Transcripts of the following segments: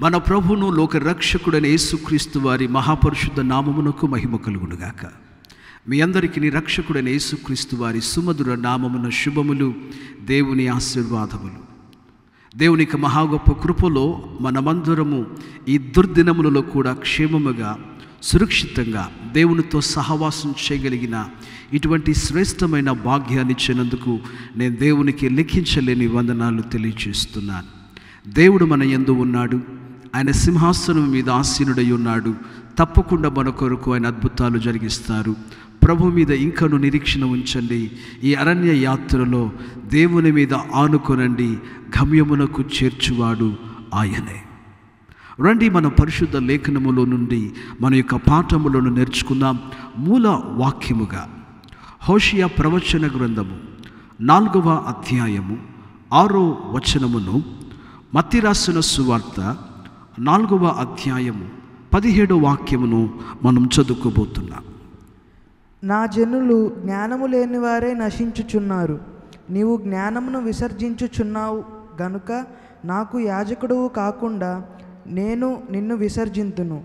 మన ప్రభువును లోక రక్షకుడైన యేసుక్రీస్తు వారి మహాపరిశుద్ధ నామమునకు మహిమ కలుగునుగాక. మీ అందరికీ రక్షకుడైన యేసుక్రీస్తు వారి సుమధుర నామమున శుభములు, దేవుని ఆశీర్వాదములు. దేవునికి మహా గొప్ప కృపలో మనమందరము ఈ దుర్దినములలో కూడా క్షేమముగా సురక్షితంగా దేవునితో సహవాసం చేయగలిగిన ఇటువంటి శ్రేష్టమైన భాగ్యాన్ని ఇచ్చినందుకు నేను దేవునికి లెక్కించలేని వందనాలు తెలియజేస్తున్నాను. దేవుడు మన యందు ఉన్నాడు, ఆయన సింహాసనం మీద ఆసీనుడై ఉన్నాడు. తప్పకుండా మన కొరకు ఆయన అద్భుతాలు జరిగిస్తారు. ప్రభు మీద ఇంకను నిరీక్షణ ఉంచండి. ఈ అరణ్య యాత్రలో దేవుని మీద ఆనుకొనండి, గమ్యమునకు చేర్చువాడు ఆయనే. రండి, మన పరిశుద్ధ లేఖనములో నుండి మన యొక్క పాఠములను నేర్చుకుందాం. మూల వాక్యముగా హోషియా ప్రవచన గ్రంథము 4వ అధ్యాయము 6వ వచనమును, మత్తయి రాసిన సువార్త 4వ అధ్యాయము 17వ వాక్యమును మనం చదువుకోబోతున్నాం. నా జనులు జ్ఞానము లేని వారే నశించుచున్నారు. నీవు జ్ఞానమును విసర్జించుచున్నావు గనుక నాకు యాజకుడువు కాకుండా నేను నిన్ను విసర్జింతును.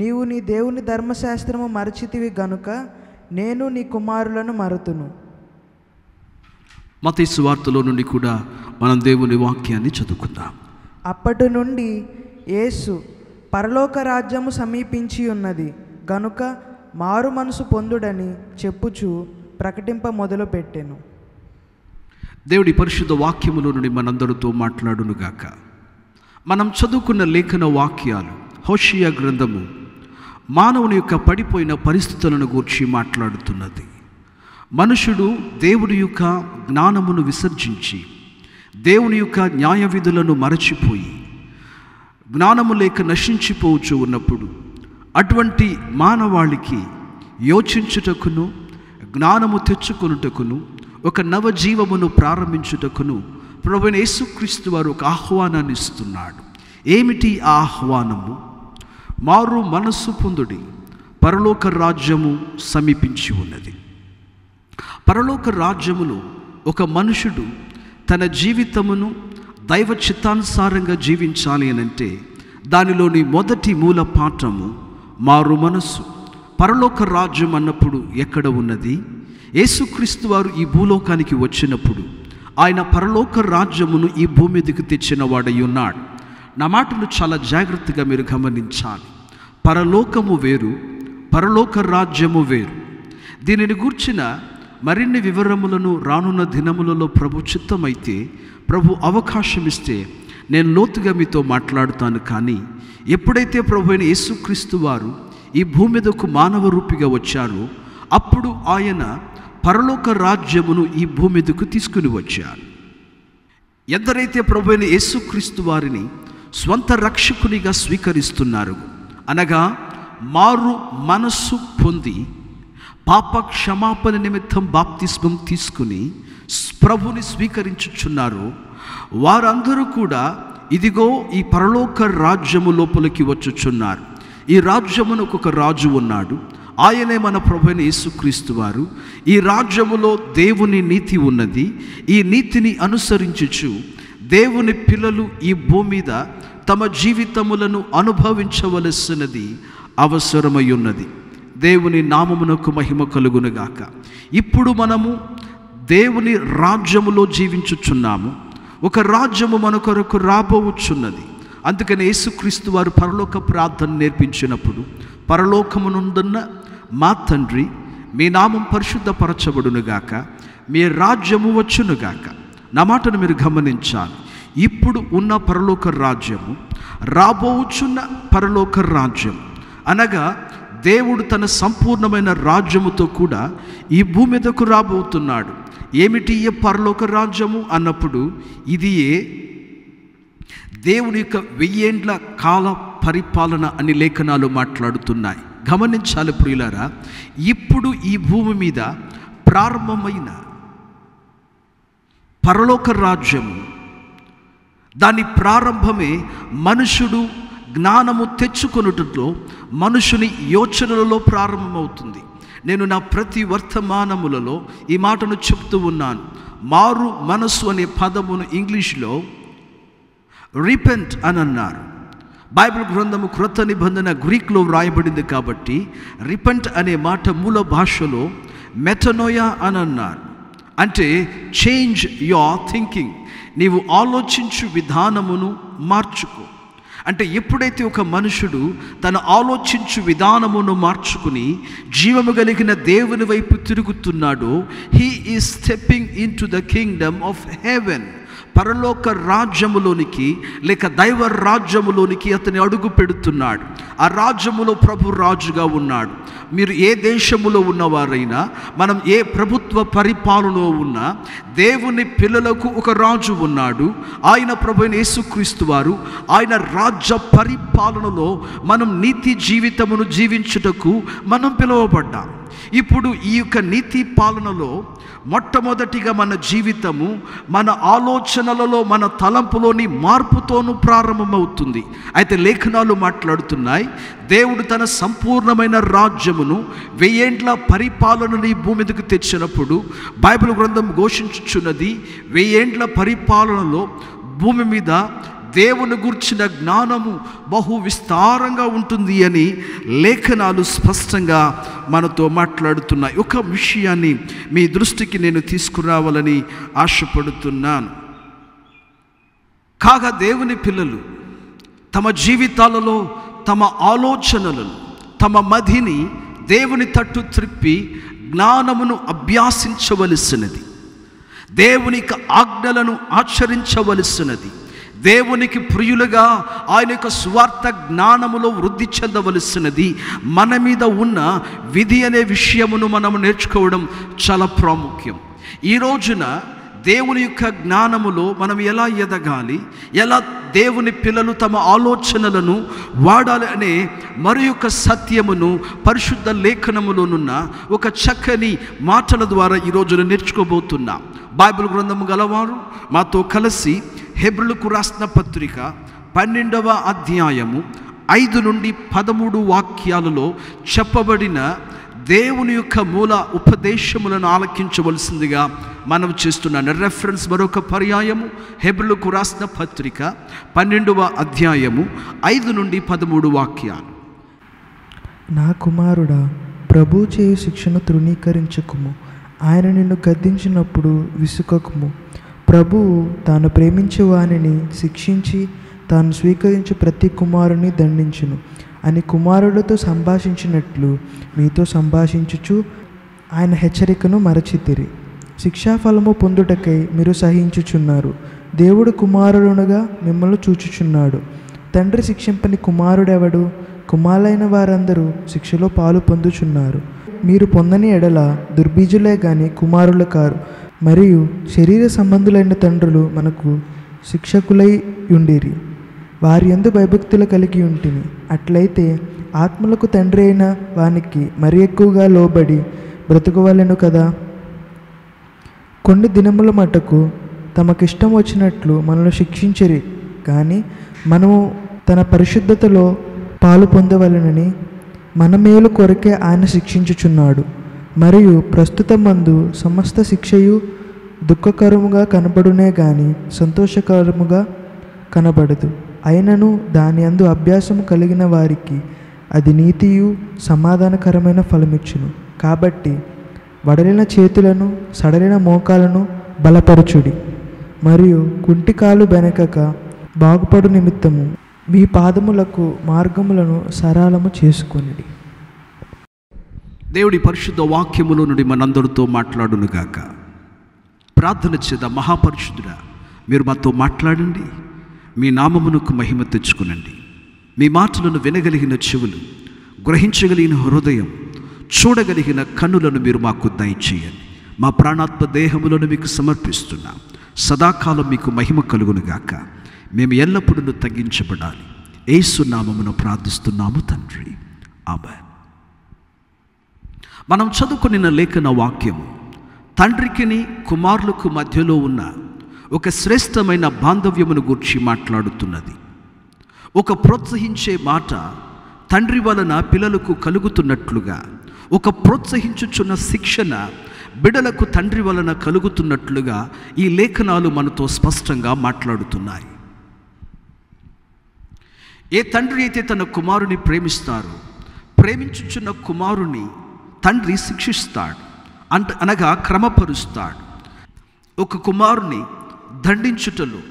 నీవు నీ దేవుని ధర్మశాస్త్రము మరచితివి గనుక నేను నీ కుమారులను మరుతును. మత్తయి సువార్తలో నుండి కూడా మనం దేవుని వాక్యాన్ని చదువుకుందాం. అప్పటి నుండి యేసు పరలోక రాజ్యము సమీపించి ఉన్నది గనుక మారు మనసు పొందుడని చెప్పుచు ప్రకటింప మొదలుపెట్టెను. దేవుడి పరిశుద్ధ వాక్యములో నుండి మనందరితో మాట్లాడునుగాక. మనం చదువుకున్న లేఖన వాక్యాలు హోషియా గ్రంథము మానవుని యొక్క పడిపోయిన పరిస్థితులను గూర్చి మాట్లాడుతున్నది. మనుషుడు దేవుడి యొక్క జ్ఞానమును విసర్జించి దేవుని యొక్క న్యాయ విధులను మరచిపోయి జ్ఞానము లేక నశించిపోవచ్చు ఉన్నప్పుడు అటువంటి మానవాళికి యోచించుటకును జ్ఞానము తెచ్చుకొనుటకును ఒక నవజీవమును ప్రారంభించుటకును ప్రభువైన యేసుక్రీస్తు వారు ఒక ఆహ్వానాన్ని ఇస్తున్నాడు. ఏమిటి ఆ ఆహ్వానము? మారు మనస్సు పొందుడి, పరలోక రాజ్యము సమీపించి ఉన్నది. పరలోక రాజ్యములో ఒక మనుషుడు తన జీవితమును దైవ చిత్తానుసారంగా జీవించాలి అనంటే దానిలోని మొదటి మూల పాఠము మారు మనస్సు. పరలోక రాజ్యం అన్నప్పుడు ఎక్కడ ఉన్నది? యేసుక్రీస్తు వారు ఈ భూలోకానికి వచ్చినప్పుడు ఆయన పరలోక రాజ్యమును ఈ భూమి మీదకు తెచ్చిన వాడై ఉన్నాడు. నా మాటలు చాలా జాగ్రత్తగా మీరు గమనించాలి. పరలోకము వేరు, పరలోక రాజ్యము వేరు. దీనిని గూర్చిన మరిన్ని వివరములను రానున్న దినములలో ప్రభు చిత్తమైతే, ప్రభు అవకాశం ఇస్తే నేను లోతుగా మీతో మాట్లాడుతాను. కానీ ఎప్పుడైతే ప్రభు అయిన యేసుక్రీస్తు వారు ఈ భూమి మీదకు మానవ రూపిగా వచ్చారో అప్పుడు ఆయన పరలోక రాజ్యమును ఈ భూమి మీదకు తీసుకుని వచ్చారు. ఎందరైతే ప్రభు అయిన యేసుక్రీస్తు వారిని స్వంత రక్షకునిగా స్వీకరిస్తున్నారు, అనగా మారు మనస్సు పొంది పాప క్షమాపణ నిమిత్తం బాప్తిస్మం తీసుకుని ప్రభుని స్వీకరించుచున్నారు, వారందరూ కూడా ఇదిగో ఈ పరలోక రాజ్యము లోపలికి వచ్చుచున్నారు. ఈ రాజ్యమునకు ఒక రాజు ఉన్నాడు, ఆయనే మన ప్రభువైన యేసుక్రీస్తు వారు. ఈ రాజ్యములో దేవుని నీతి ఉన్నది. ఈ నీతిని అనుసరించుచు దేవుని పిల్లలు ఈ భూమి మీద తమ జీవితములను అనుభవించవలసినది అవసరమై ఉన్నది. దేవుని నామమునకు మహిమ కలుగునుగాక. ఇప్పుడు మనము దేవుని రాజ్యములో జీవించుచున్నాము. ఒక రాజ్యము మన కొరకు రాబోచున్నది. అందుకని యేసుక్రీస్తు వారు పరలోక ప్రార్థన నేర్పించినప్పుడు, పరలోకమునుందున్న మా తండ్రి, మీ నామం పరిశుద్ధపరచబడునుగాక, మీ రాజ్యము వచ్చునుగాక. నా మాటను మీరు గమనించాలి. ఇప్పుడు ఉన్న పరలోక రాజ్యము, రాబోచున్న పరలోక రాజ్యం, అనగా దేవుడు తన సంపూర్ణమైన రాజ్యముతో కూడా ఈ భూమి మీదకు రాబోతున్నాడు. ఏమిటి ఈ పరలోక రాజ్యము అన్నప్పుడు, ఇది దేవుని యొక్క 1000 ఏండ్ల కాల పరిపాలన అని లేఖనాలు మాట్లాడుతున్నాయి. గమనించాలి ప్రియులారా, ఇప్పుడు ఈ భూమి మీద ప్రారంభమైన పరలోక రాజ్యము, దాని ప్రారంభమే మనుషుడు జ్ఞానము తెచ్చుకొనుటలో, మనుషుని యోచనలలో ప్రారంభమవుతుంది. నేను నా ప్రతి వర్తమానములలో ఈ మాటను చెప్తూ ఉన్నాను. మారు మనస్సు అనే పదమును ఇంగ్లీష్లో రిపెంట్ అని అన్నారు. బైబిల్ గ్రంథము క్రొత్త నిబంధన గ్రీక్లో వ్రాయబడింది కాబట్టి రిపెంట్ అనే మాట మూల భాషలో మెటనోయా అని అన్నారు. అంటే చేంజ్ యువర్ థింకింగ్, నీవు ఆలోచించు విధానమును మార్చుకో. అంటే ఎప్పుడైతే ఒక మనుషుడు తన ఆలోచించు విధానమును మార్చుకుని జీవము కలిగిన దేవుని వైపు తిరుగుతున్నాడో, he is stepping into the kingdom of heaven, పరలోక రాజ్యములోనికి లేక దైవ రాజ్యములోనికి అతని అడుగు పెడుతున్నాడు. ఆ రాజ్యములో ప్రభు రాజుగా ఉన్నాడు. మీరు ఏ దేశములో ఉన్నవారైనా, మనం ఏ ప్రభుత్వ పరిపాలనలో ఉన్నా, దేవుని పిల్లలకు ఒక రాజు ఉన్నాడు. ఆయన ప్రభువైన యేసుక్రీస్తు వారు. ఆయన రాజ్య పరిపాలనలో మనం నీతి జీవితమును జీవించుటకు మనం పిలువబడ్డాం. ఇప్పుడు ఈ యొక్క నీతి పాలనలో మొట్టమొదటిగా మన జీవితము మన ఆలోచనలలో, మన తలంపులోని మార్పుతోనూ ప్రారంభమవుతుంది. అయితే లేఖనాలు మాట్లాడుతున్నాయి, దేవుడు తన సంపూర్ణమైన రాజ్యమును 1000 ఏండ్ల పరిపాలనని భూమి మీదకు తెచ్చినప్పుడు బైబిల్ గ్రంథం ఘోషించుచున్నది, 1000 ఏండ్ల పరిపాలనలో భూమి మీద దేవుని గుర్చిన జ్ఞానము బహు విస్తారంగా ఉంటుంది అని లేఖనాలు స్పష్టంగా మనతో మాట్లాడుతున్నాయి. ఒక విషయాన్ని మీ దృష్టికి నేను తీసుకురావాలని ఆశపడుతున్నాను. కాగా దేవుని పిల్లలు తమ జీవితాలలో తమ ఆలోచనలను, తమ మదిని దేవుని తట్టు త్రిప్పి జ్ఞానమును అభ్యాసించవలసినది, దేవుని ఆజ్ఞలను ఆచరించవలసినది, దేవునికి ప్రియులుగా ఆయన యొక్క స్వార్థ జ్ఞానములో వృద్ధి చెందవలసినది. మన మీద ఉన్న విధి అనే విషయమును మనం నేర్చుకోవడం చాలా ప్రాముఖ్యం. ఈ రోజున దేవుని యొక్క జ్ఞానములో మనం ఎలా ఎదగాలి, ఎలా దేవుని పిల్లలు తమ ఆలోచనలను వాడాలి అనే మరి యొక్క సత్యమును పరిశుద్ధ లేఖనములోనున్న ఒక చక్కని మాటల ద్వారా ఈ రోజున నేర్చుకోబోతున్నాం. బైబిల్ గ్రంథము గలవారు మాతో కలిసి హెబ్రీయులకు రాసిన పత్రిక 12వ అధ్యాయము 5 నుండి 13 వాక్యాలలో చెప్పబడిన దేవుని యొక్క మూల ఉపదేశములను ఆలకించవలసిందిగా మనం చేస్తున్నాను. రెఫరెన్స్ మరొక పర్యాయము హెబ్రీయులకు రాసిన పత్రిక 12వ అధ్యాయము 5 నుండి 13 వాక్యాలు. నా కుమారుడా, ప్రభు చేయు శిక్షను తృణీకరించకుము, ఆయన నిన్ను గద్దించినప్పుడు విసుకకుము. ప్రభువు తాను ప్రేమించే వానిని శిక్షించి తాను స్వీకరించే ప్రతి కుమారుని దండించును అని కుమారులతో సంభాషించినట్లు మీతో సంభాషించుచు ఆయన హెచ్చరికను మరచితిరి. శిక్షాఫలము పొందుటకై మీరు సహించుచున్నారు. దేవుడు కుమారుడునుగా మిమ్మల్ని చూచుచున్నాడు. తండ్రి శిక్షింపని కుమారుడెవడు? కుమారులైన వారందరూ శిక్షలో పాలు పొందుచున్నారు. మీరు పొందని ఎడల దుర్బీజులే గాని కుమారులు కారు. మరియు శరీర సంబంధులైన తండ్రులు మనకు శిక్షకులై ఉండిరి, వారి యందు భయభక్తులు కలిగి ఉంటిని. అట్లయితే ఆత్మలకు తండ్రి అయిన వానికి మరి ఎక్కువగా లోబడి బ్రతుకువలెను కదా. కొన్ని దినముల మటుకు తమకిష్టం వచ్చినట్లు మనల్ని శిక్షించిరి, కానీ మనము తన పరిశుద్ధతలో పాలు పొందవలెనని మన మేలు కొరకే ఆయన శిక్షించుచున్నాడు. మరియు ప్రస్తుతమందు సమస్త శిక్షయు దుఃఖకరముగా కనబడునే గాని సంతోషకరముగా కనబడదు. అయినను దాని అందు అభ్యాసము కలిగిన వారికి అది నీతియు సమాధానకరమైన ఫలమిచ్చును. కాబట్టి వడలిన చేతులను సడలిన మోకాలను బలపరచుడి, మరియు కుంటికాలు బెనకక బాగుపడు నిమిత్తము మీ పాదములకు మార్గములను సరళము చేసుకొనిడి. దేవుడి పరిశుద్ధ వాక్యములో నుండి మనందరితో మాట్లాడునుగాక. ప్రార్థన చేద్దాం. మహాపరిశుద్ధుడా, మీరు మాతో మాట్లాడండి, మీ నామమునకు మహిమ తెచ్చుకునండి. మీ మాటలను వినగలిగిన చెవులు, గ్రహించగలిగిన హృదయం, చూడగలిగిన కన్నులను మీరు మాకు దయచేయండి. మా ప్రాణాత్మ దేహములను మీకు సమర్పిస్తున్నాం. సదాకాలం మీకు మహిమ కలుగునుగాక. మేము ఎల్లప్పుడూ తగ్గించబడాలి. యేసు నామమును ప్రార్థిస్తున్నాము తండ్రి, ఆమేన్. మనం చదువుకున్న లేఖన వాక్యము తండ్రికిని కుమారులకు మధ్యలో ఉన్న ఒక శ్రేష్టమైన బాంధవ్యమును గురించి మాట్లాడుతున్నది. ఒక ప్రోత్సహించే మాట తండ్రి వలన పిల్లలకు కలుగుతున్నట్లుగా, ఒక ప్రోత్సహించుచున్న శిక్షణ బిడ్డలకు తండ్రి వలన కలుగుతున్నట్లుగా ఈ లేఖనాలు మనతో స్పష్టంగా మాట్లాడుతున్నాయి. ఏ తండ్రి అయితే తన కుమారుని ప్రేమిస్తారో, ప్రేమించుచున్న కుమారుని తండ్రి శిక్షిస్తాడు, అనగా క్రమపరుస్తాడు. ఒక కుమారుని దండించుటలో,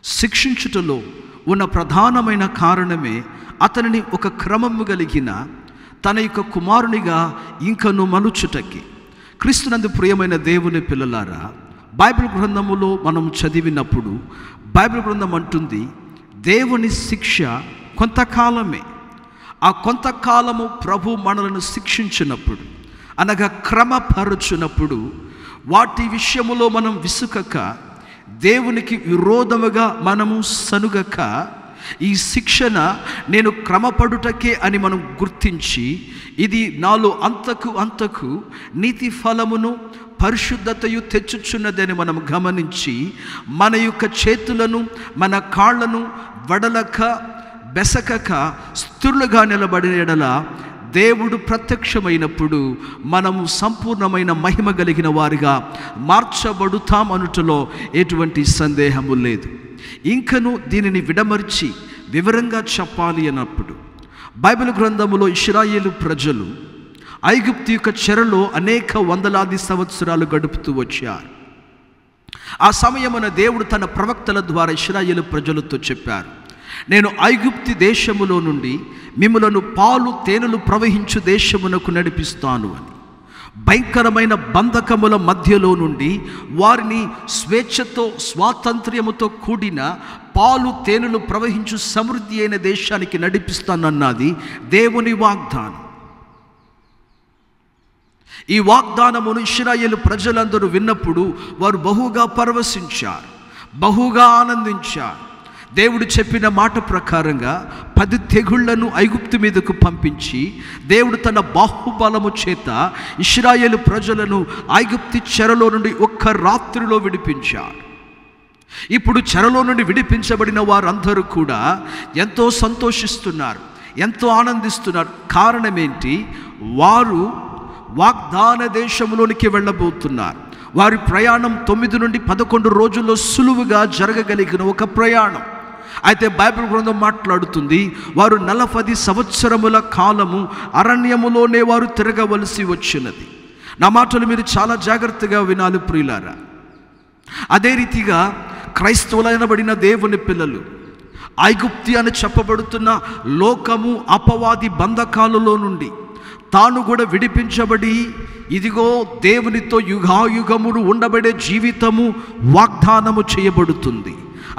శిక్షించుటలో ఉన్న ప్రధానమైన కారణమే అతనిని ఒక క్రమము కలిగిన తన యొక్క కుమారునిగా ఇంకను మలుచుటకి. క్రీస్తునందు ప్రియమైన దేవుని పిల్లలారా, బైబిల్ గ్రంథములో మనం చదివినప్పుడు బైబిల్ గ్రంథం అంటుంది, దేవుని శిక్ష కొంతకాలమే. ఆ కొంతకాలము ప్రభు మనలను శిక్షించినప్పుడు, అనగా క్రమపరచునప్పుడు, వాటి విషయములో మనం విసుకక, దేవునికి విరోధముగా మనము సనుగక, ఈ శిక్షణ నేను క్రమపడుటకే అని మనం గుర్తించి, ఇది నాలో అంతకు నీతి ఫలమును పరిశుద్ధతయు తెచ్చుచున్నదని మనం గమనించి, మన యొక్క చేతులను మన కాళ్లను వడలక బెసకక స్థిరులుగా నిలబడిన ఎడల దేవుడు ప్రత్యక్షమైనప్పుడు మనము సంపూర్ణమైన మహిమ కలిగిన వారిగా మార్చబడుతాం అనుటలో ఎటువంటి సందేహము లేదు. ఇంకను దీనిని విడమర్చి వివరంగా చెప్పాలి అన్నప్పుడు, బైబిల్ గ్రంథములో ఇశ్రాయేలు ప్రజలు ఐగుప్తు యొక్క చెరలో అనేక వందలాది సంవత్సరాలు గడుపుతూ వచ్చారు. ఆ సమయమున దేవుడు తన ప్రవక్తల ద్వారా ఇశ్రాయేలు ప్రజలతో చెప్పారు, నేను ఐగుప్తు దేశములో నుండి మిమ్ములను పాలు తేనెలు ప్రవహించు దేశమునకు నడిపిస్తాను అని. భయంకరమైన బంధకముల మధ్యలో నుండి వారిని స్వేచ్ఛతో, స్వాతంత్ర్యముతో కూడిన పాలు తేనెలు ప్రవహించు సమృద్ధి అయిన దేశానికి నడిపిస్తానన్నది దేవుని వాగ్దానం. ఈ వాగ్దానమును ఇశ్రాయేలు ప్రజలందరూ విన్నప్పుడు వారు బహుగా పరవశించారు, బహుగా ఆనందించారు. దేవుడు చెప్పిన మాట ప్రకారంగా 10 తెగుళ్లను ఐగుప్తు మీదకు పంపించి, దేవుడు తన బాహుబలము చేత ఇశ్రాయేలు ప్రజలను ఐగుప్తు చెరలో నుండి ఒక్క రాత్రిలో విడిపించాడు. ఇప్పుడు చెరలో నుండి విడిపించబడిన వారందరూ కూడా ఎంతో సంతోషిస్తున్నారు, ఎంతో ఆనందిస్తున్నారు. కారణం ఏంటి? వారు వాగ్దాన దేశంలోనికి వెళ్ళబోతున్నారు. వారి ప్రయాణం 9 నుండి 11 రోజుల్లో సులువుగా జరగగలిగిన ఒక ప్రయాణం. అయితే బైబిల్ గ్రంథం మాట్లాడుతుంది, వారు 40 సంవత్సరముల కాలము అరణ్యములోనే వారు తిరగవలసి వచ్చినది. నా మాటలు మీరు చాలా జాగ్రత్తగా వినాలి ప్రియులారా. అదే రీతిగా క్రైస్తవులైనబడిన దేవుని పిల్లలు ఐగుప్తి అని చెప్పబడుతున్న లోకము, అపవాది బంధకాలలో నుండి తాను కూడా విడిపించబడి, ఇదిగో దేవునితో యుగాయుగములు ఉండబడే జీవితము వాగ్దానము చేయబడుతుంది.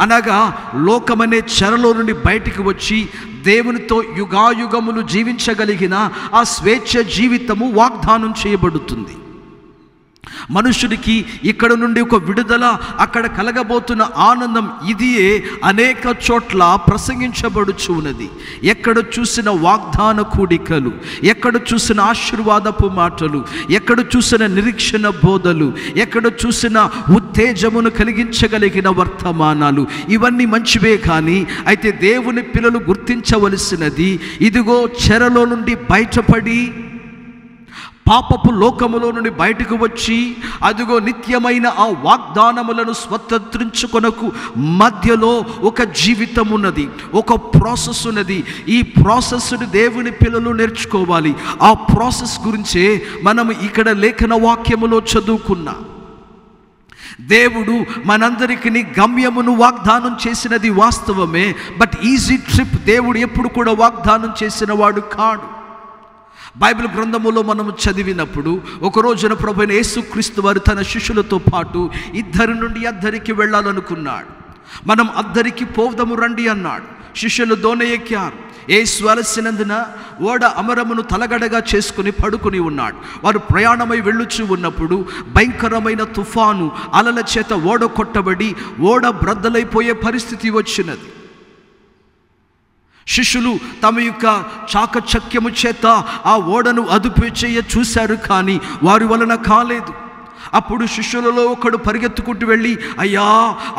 అనగా లోకమనే చెరలో నుండి బయటికి వచ్చి దేవునితో యుగాయుగములు జీవించగలిగిన ఆ స్వేచ్ఛ జీవితము వాగ్దానం చేయబడుతుంది. మనుషుడికి ఇక్కడ నుండి ఒక విడుదల, అక్కడ కలగబోతున్న ఆనందం, ఇదియే అనేక చోట్ల ప్రసంగించబడుచు ఉన్నది. ఎక్కడ చూసిన వాగ్దాన కూడికలు, ఎక్కడ చూసిన ఆశీర్వాదపు మాటలు, ఎక్కడ చూసిన నిరీక్షణ బోధలు, ఎక్కడ చూసిన ఉత్తేజమును కలిగించగలిగిన వర్తమానాలు, ఇవన్నీ మంచివే. కానీ అయితే దేవుని పిల్లలు గుర్తించవలసినది, ఇదిగో చెరలో నుండి బయటపడి, పాపపు లోకములో నుండి బయటకు వచ్చి, అదిగో నిత్యమైన ఆ వాగ్దానములను స్వతంత్రించుకొనకు మధ్యలో ఒక జీవితం ఉన్నది, ఒక ప్రాసెస్ ఉన్నది. ఈ ప్రాసెస్ని దేవుని పిల్లలు నేర్చుకోవాలి. ఆ ప్రాసెస్ గురించే మనం ఇక్కడ లేఖన వాక్యములో చదువుకున్నాం. దేవుడు మనందరికీ గమ్యమును వాగ్దానం చేసినది వాస్తవమే. బట్ ఈజీ ట్రిప్ దేవుడు ఎప్పుడు కూడా వాగ్దానం చేసిన వాడు కాడు. బైబిల్ గ్రంథములో మనము చదివినప్పుడు, ఒక రోజున ప్రభువైన యేసుక్రీస్తు వారు తన శిష్యులతో పాటు 2 నుండి అద్దరికి వెళ్ళాలనుకున్నాడు. మనం అద్దరికి పోదాము రండి అన్నాడు. శిష్యులు దోణి ఎక్కారు. యేసు అలసినందున ఓడ అమరమును తలగడగా చేసుకుని పడుకుని ఉన్నాడు. వారు ప్రయాణమై వెళ్ళుచూ ఉన్నప్పుడు భయంకరమైన తుఫాను అలల చేత ఓడ కొట్టబడి ఓడ బ్రద్దలైపోయే పరిస్థితి వచ్చినది. శిష్యులు తమ యొక్క చాకచక్యము చేత ఆ ఓడను అదుపు చేయ చూశారు, కానీ వారి వలన కాలేదు. అప్పుడు శిష్యులలో ఒకడు పరిగెత్తుకుంటూ వెళ్ళి, అయ్యా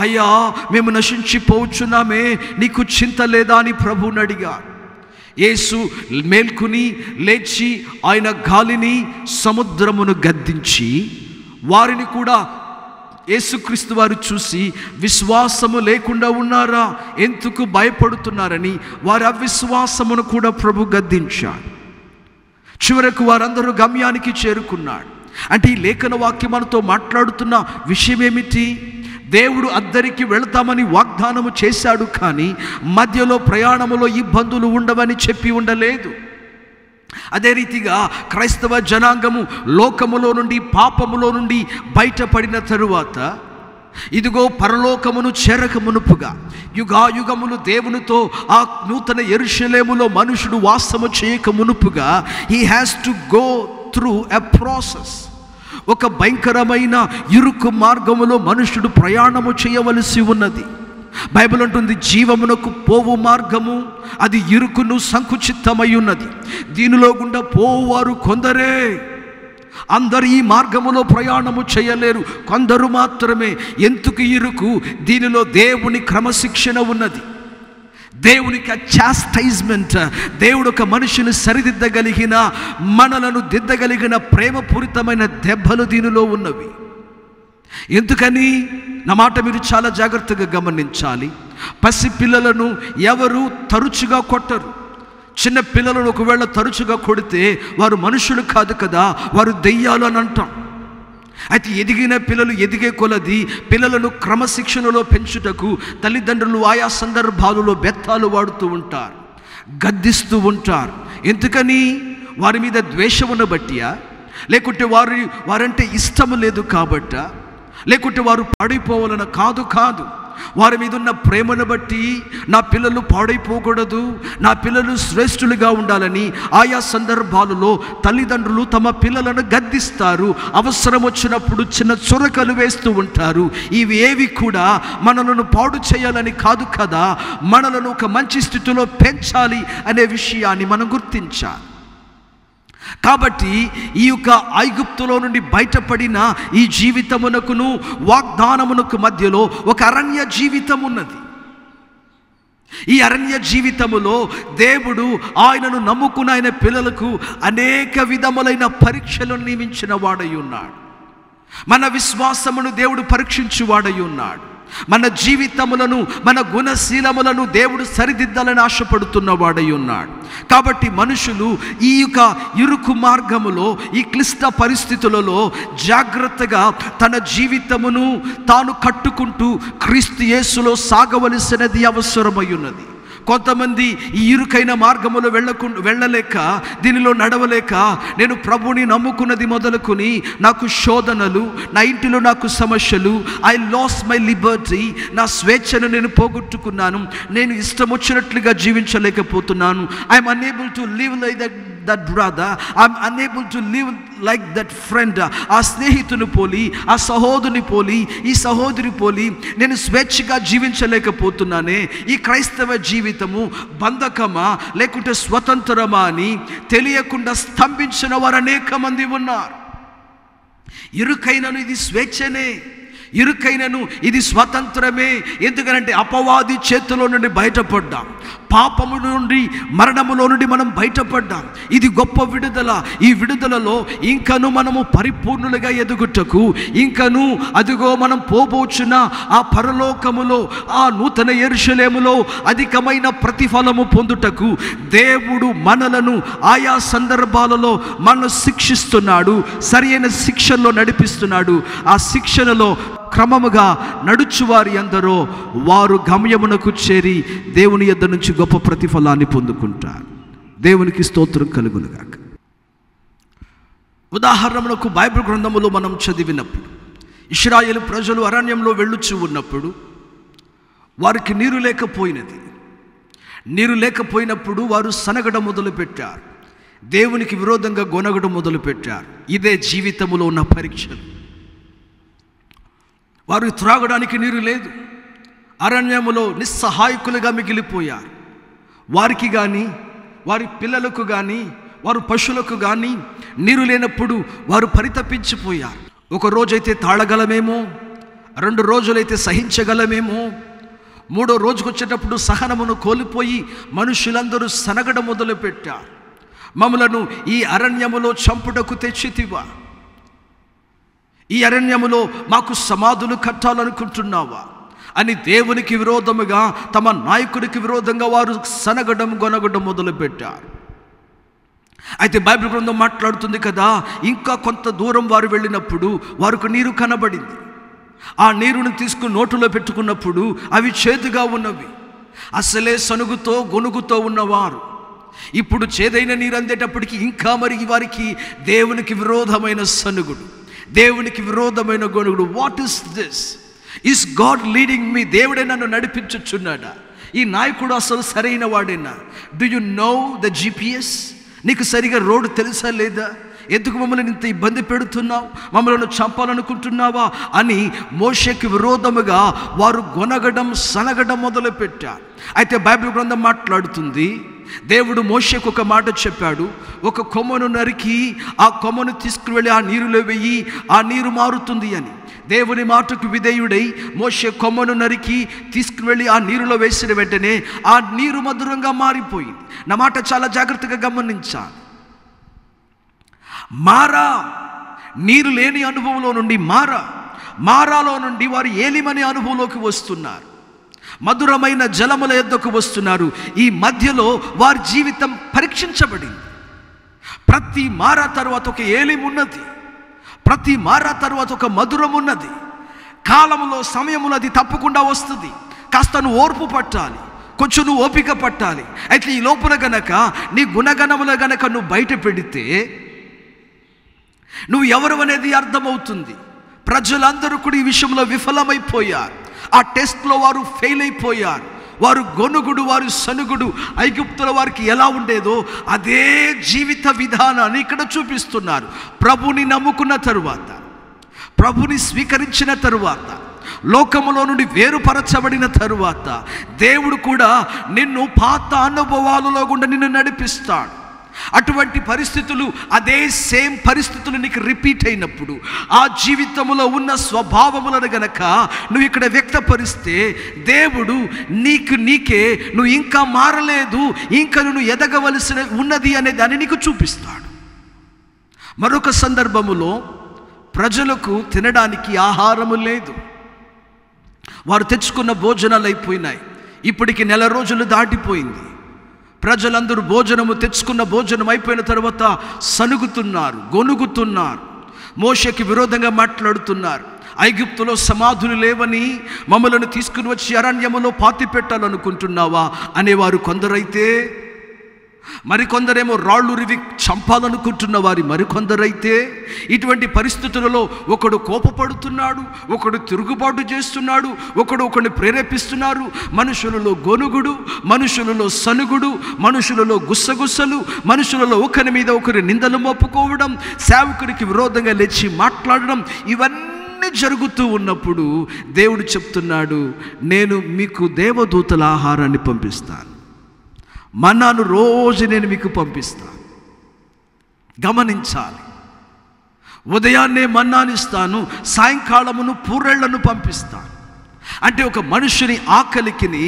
అయ్యా, మేము నశించిపోవచ్చున్నామే, నీకు చింత లేదా అని ప్రభువుని అడిగాడు. యేసు మేల్కొని లేచి ఆయన గాలిని, సముద్రమును గద్దించి వారిని కూడా యేసుక్రీస్తు వారు చూసి విశ్వాసము లేకుండా ఉన్నారా, ఎందుకు భయపడుతున్నారని వారి అవిశ్వాసమును కూడా ప్రభు గద్దించాడు. చివరకు వారందరూ గమ్యానికి చేరుకున్నాడు. అంటే ఈ లేఖన వాక్యం మనతో మాట్లాడుతున్న విషయం ఏమిటి? దేవుడు అద్దరికి వెళతామని వాగ్దానము చేశాడు, కానీ మధ్యలో ప్రయాణములో ఇబ్బందులు ఉండవని చెప్పి ఉండలేదు. అదే రీతిగా క్రైస్తవ జనాంగము లోకములో నుండి, పాపములో నుండి బయటపడిన తరువాత ఇదిగో పరలోకమును చేరక మునుపుగా యుగాయుగములు దేవునితో ఆ నూతన యెరూషలేములో మనుషుడు వాసము చేయక మునుపుగా he has to go through a process. ఒక భయంకరమైన ఇరుకు మార్గములో మనుషుడు ప్రయాణము చేయవలసి ఉన్నది. బైబిల్ అంటుంది, జీవమునకు పోవు మార్గము అది ఇరుకును సంకుచితమై ఉన్నది, దీనిలో గుండా పోవారు కొందరే. అందరు ఈ మార్గములో ప్రయాణము చేయలేరు, కొందరు మాత్రమే. ఎందుకు ఇరుకు? దీనిలో దేవుని క్రమశిక్షణ ఉన్నది. దేవునికి చాస్టైజ్మెంట్, దేవుడు ఒక మనిషిని సరిదిద్దగలిగిన, మనలను దిద్దగలిగిన ప్రేమపూరితమైన దెబ్బలు దీనిలో ఉన్నవి. ఎందుకని? నా మాట మీరు చాలా జాగ్రత్తగా గమనించాలి. పసిపిల్లలను ఎవరు తరచుగా కొట్టరు. చిన్న పిల్లలను ఒకవేళ తరచుగా కొడితే వారు మనుషులు కాదు కదా, వారు దెయ్యాలు అని అంటాం. అయితే ఎదిగిన పిల్లలు ఎదిగే కొలది పిల్లలను క్రమశిక్షణలో పెంచుటకు తల్లిదండ్రులు ఆయా సందర్భాలలో బెత్తాలు వాడుతూ ఉంటారు, గద్దిస్తూ ఉంటారు. ఎందుకని? వారి మీద ద్వేషమును బట్టియా, లేకుంటే వారంటే ఇష్టము లేదు కాబట్టా, లేకుంటే వారు పాడైపోవాలన్న కాదు. వారి మీద ఉన్న ప్రేమను బట్టి నా పిల్లలు పాడైపోకూడదు, నా పిల్లలు శ్రేష్ఠులుగా ఉండాలని ఆయా సందర్భాలలో తల్లిదండ్రులు తమ పిల్లలను గద్దిస్తారు. అవసరం వచ్చినప్పుడు చిన్న చురకలు వేస్తూ ఉంటారు. ఇవి ఏవి కూడా మనలను పాడు చేయాలని కాదు కదా, మనలను ఒక మంచి స్థితిలో పెంచాలి అనే విషయాన్ని మనం గుర్తించాలి. కాబట్టి ఈ యొక్క ఐగుప్తులో నుండి బయటపడిన ఈ జీవితమునకును వాగ్దానమునకు మధ్యలో ఒక అరణ్య జీవితం ఉన్నది. ఈ అరణ్య జీవితములో దేవుడు ఆయనను నమ్ముకున్న ఆయన పిల్లలకు అనేక విధములైన పరీక్షలను నియమించిన వాడై ఉన్నాడు. మన విశ్వాసమును దేవుడు పరీక్షించువాడై ఉన్నాడు. మన జీవితములను, మన గుణశీలములను దేవుడు సరిదిద్దాలని ఆశపడుతున్న వాడై ఉన్నాడు. కాబట్టి మనుషులు ఈ యొక్క ఇరుకు మార్గములో, ఈ క్లిష్ట పరిస్థితులలో జాగ్రత్తగా తన జీవితమును తాను కట్టుకుంటూ క్రీస్తు యేసులో సాగవలసినది అవసరమై ఉన్నది. కొంతమంది ఈ ఇరుకైన మార్గములో వెళ్ళలేక, దీనిలో నడవలేక, నేను ప్రభుని నమ్ముకున్నది మొదలుకొని నాకు శోధనలు, నా ఇంటిలో నాకు సమస్యలు, ఐ లాస్ మై లిబర్టీ, నా స్వేచ్ఛను నేను పోగొట్టుకున్నాను, నేను ఇష్టం వచ్చినట్లుగా జీవించలేకపోతున్నాను, I'm unable to live like that brother, I'm unable to live like that friend. ఆ స్నేహితుని పోలి, ఆ సహోదరుని పోలి, ఈ సహోదరి పోలి నేను స్వేచ్ఛగా జీవించలేకపోతున్నానే. ఈ క్రైస్తవ జీవితము బంధకమా లేకుంటే స్వతంత్రమా అని తెలియకుండా స్తంభించిన వారు అనేక మంది ఉన్నారు. ఇరుకైనను ఇది స్వేచ్ఛనే, ఇరుకైనను ఇది స్వతంత్రమే. ఎందుకనంటే అపవాది చేతిలో నుండి బయటపడ్డాం, పాపము నుండి, మరణములో నుండి మనం బయటపడ్డాం. ఇది గొప్ప విడుదల. ఈ విడుదలలో ఇంకను మనము పరిపూర్ణులుగా ఎదుగుటకు, ఇంకను అదిగో మనం పోబోచున్న ఆ పరలోకములో, ఆ నూతన యెరూషలేములో అధికమైన ప్రతిఫలము పొందుటకు దేవుడు మనలను ఆయా సందర్భాలలో మనల్ని శిక్షిస్తున్నాడు, సరైన శిక్షణలో నడిపిస్తున్నాడు. ఆ శిక్షణలో క్రమముగా నడుచువారి అందరూ వారు గమ్యమునకు చేరి దేవుని యొద్ద నుంచి గొప్ప ప్రతిఫలాన్ని పొందుకుంటారు. దేవునికి స్తోత్రం కలుగునుగాక. ఉదాహరణకు బైబిల్ గ్రంథములో మనం చదివినప్పుడు ఇశ్రాయేలు ప్రజలు అరణ్యంలో వెళ్ళుచూ ఉన్నప్పుడు వారికి నీరు లేకపోయినది. నీరు లేకపోయినప్పుడు వారు సనగడం మొదలుపెట్టారు, దేవునికి విరోధంగా గొనగడం మొదలుపెట్టారు. ఇదే జీవితంలో ఉన్న పరీక్షలు. వారు త్రాగడానికి నీరు లేదు, అరణ్యములో నిస్సహాయకులుగా మిగిలిపోయారు. వారికి కానీ, వారి పిల్లలకు కానీ, వారు పశువులకు కానీ నీరు లేనప్పుడు వారు పరితపించిపోయారు. ఒక రోజైతే తాళగలమేమో, 2 రోజులైతే సహించగలమేమో, 3వ రోజుకు వచ్చేటప్పుడు సహనమును కోల్పోయి మనుషులందరూ సనగడం మొదలుపెట్టారు. మమ్మలను ఈ అరణ్యములో చంపుటకు తెచ్చితివా, ఈ అరణ్యములో మాకు సమాధులు కట్టాలనుకుంటున్నావా అని దేవునికి విరోధముగా, తమ నాయకుడికి విరోధంగా వారు సనగడం గొనగడం మొదలుపెట్టారు. అయితే బైబిల్ గ్రంథం మాట్లాడుతుంది కదా, ఇంకా కొంత దూరం వారు వెళ్ళినప్పుడు వారికి నీరు కనబడింది. ఆ నీరుని తీసుకుని నోటులో పెట్టుకున్నప్పుడు అవి చేదుగా ఉన్నవి. అసలే సనుగుతో గొనుగుతో ఉన్నవారు ఇప్పుడు చేదైన నీరు అందేటప్పటికి ఇంకా మరి వారికి దేవునికి విరోధమైన సనుగుడు, దేవునికి విరోధమైన గొనుగుడు. What is this? Is God leading me? దేవుడే నన్ను నడిపించుచున్నాడా? ఈ నాయకుడు అసలు సరైన వాడేనా? Do you know the GPS? నీకు సరిగా రోడ్డు తెలుసా లేదా? ఎందుకు మమ్మల్ని ఇంత ఇబ్బంది పెడుతున్నావు? మమ్మల్ని చంపాలనుకుంటున్నావా అని మోషేకి విరోధముగా వారు గొనగడం సనగడం మొదలుపెట్టారు. అయితే బైబిల్ గ్రంథం మాట్లాడుతుంది, దేవుడు మోషేకు ఒక మాట చెప్పాడు. ఒక కొమ్మను నరికి ఆ కొమ్మను తీసుకువెళ్ళి ఆ నీరులో వెయ్యి, ఆ నీరు మారుతుంది అని. దేవుని మాటకు విధేయుడై మోషే కొమ్మను నరికి తీసుకువెళ్ళి ఆ నీరులో వేసిన వెంటనే ఆ నీరు మధురంగా మారిపోయింది. నా మాట చాలా జాగ్రత్తగా గమనించాలి. మారా, నీరు లేని అనుభవంలో నుండి మారాలో నుండి వారు ఏలిమనే అనుభవంలోకి వస్తున్నారు, మధురమైన జలముల యొద్దకు వస్తున్నారు. ఈ మధ్యలో వారి జీవితం పరీక్షించబడింది. ప్రతి మారా తర్వాత ఒక ఏలిమున్నది, ప్రతి మారా తర్వాత ఒక మధురం ఉన్నది. కాలంలో సమయములో అది తప్పకుండా వస్తుంది. కాస్త నువ్వు ఓర్పు పట్టాలి, కొంచెం నువ్వు ఓపిక పట్టాలి. అయితే ఈ లోపల గనక నీ గుణగణముల గనక నువ్వు బయట పెడితే నువ్వు ఎవరు అనేది అర్థమవుతుంది. ప్రజలందరూ కూడా ఈ విషయంలో విఫలమైపోయారు. ఆ టెస్ట్లో వారు ఫెయిల్ అయిపోయారు. వారు గొనుగుడు, వారు సనుగుడు ఐగుప్తుల వారికి ఎలా ఉండేదో అదే జీవిత విధానాన్ని ఇక్కడ చూపిస్తున్నారు. ప్రభుని నమ్ముకున్న తరువాత, ప్రభుని స్వీకరించిన తరువాత, లోకములో నుండి వేరుపరచబడిన తరువాత దేవుడు కూడా నిన్ను పాత అనుభవాలలో గుండా నిన్ను నడిపిస్తాడు. అటువంటి పరిస్థితులు, అదే సేమ్ పరిస్థితులు నీకు రిపీట్ అయినప్పుడు ఆ జీవితంలో ఉన్న స్వభావములను గనక నువ్వు ఇక్కడ వ్యక్తపరిస్తే దేవుడు నీకే నువ్వు ఇంకా మారలేదు, ఇంకా నువ్వు ఎదగవలసిన ఉన్నది అనే దాన్ని నీకు చూపిస్తాడు. మరొక సందర్భములో ప్రజలకు తినడానికి ఆహారము లేదు. వారు తెచ్చుకున్న భోజనాలు అయిపోయినాయి. ఇప్పటికి 1 రోజులు దాటిపోయింది. ప్రజలందరూ భోజనము తెచ్చుకున్న భోజనం అయిపోయిన తర్వాత సనుగుతున్నారు, గొనుగుతున్నారు, మోషేకి విరోధంగా మాట్లాడుతున్నారు. ఐగుప్తులో సమాధులు లేవని మమ్మలను తీసుకుని వచ్చి అరణ్యములో పాతి పెట్టాలనుకుంటున్నావా అనేవారు కొందరైతే, మరికొందరేమో రాళ్ళు రివి చంపాలనుకుంటున్న వారి మరికొందరైతే, ఇటువంటి పరిస్థితులలో ఒకడు కోపపడుతున్నాడు, ఒకడు తిరుగుబాటు చేస్తున్నాడు, ఒకడిని ప్రేరేపిస్తున్నారు. మనుషులలో గొనుగుడు, మనుషులలో సనుగుడు, మనుషులలో గుస్సగుస్సలు, మనుషులలో ఒకరి మీద ఒకరి నిందలు మోపుకోవడం, సేవకుడికి విరోధంగా లేచి మాట్లాడడం, ఇవన్నీ జరుగుతూ ఉన్నప్పుడు దేవుడు చెప్తున్నాడు, నేను మీకు దేవదూతల ఆహారాన్ని పంపిస్తాను, మన్నాను రోజు నేను మీకు పంపిస్తాను. గమనించాలి, ఉదయాన్నే మన్నానిస్తాను, సాయంకాలమును పూరెళ్లను పంపిస్తాను. అంటే ఒక మనుషుని ఆకలికిని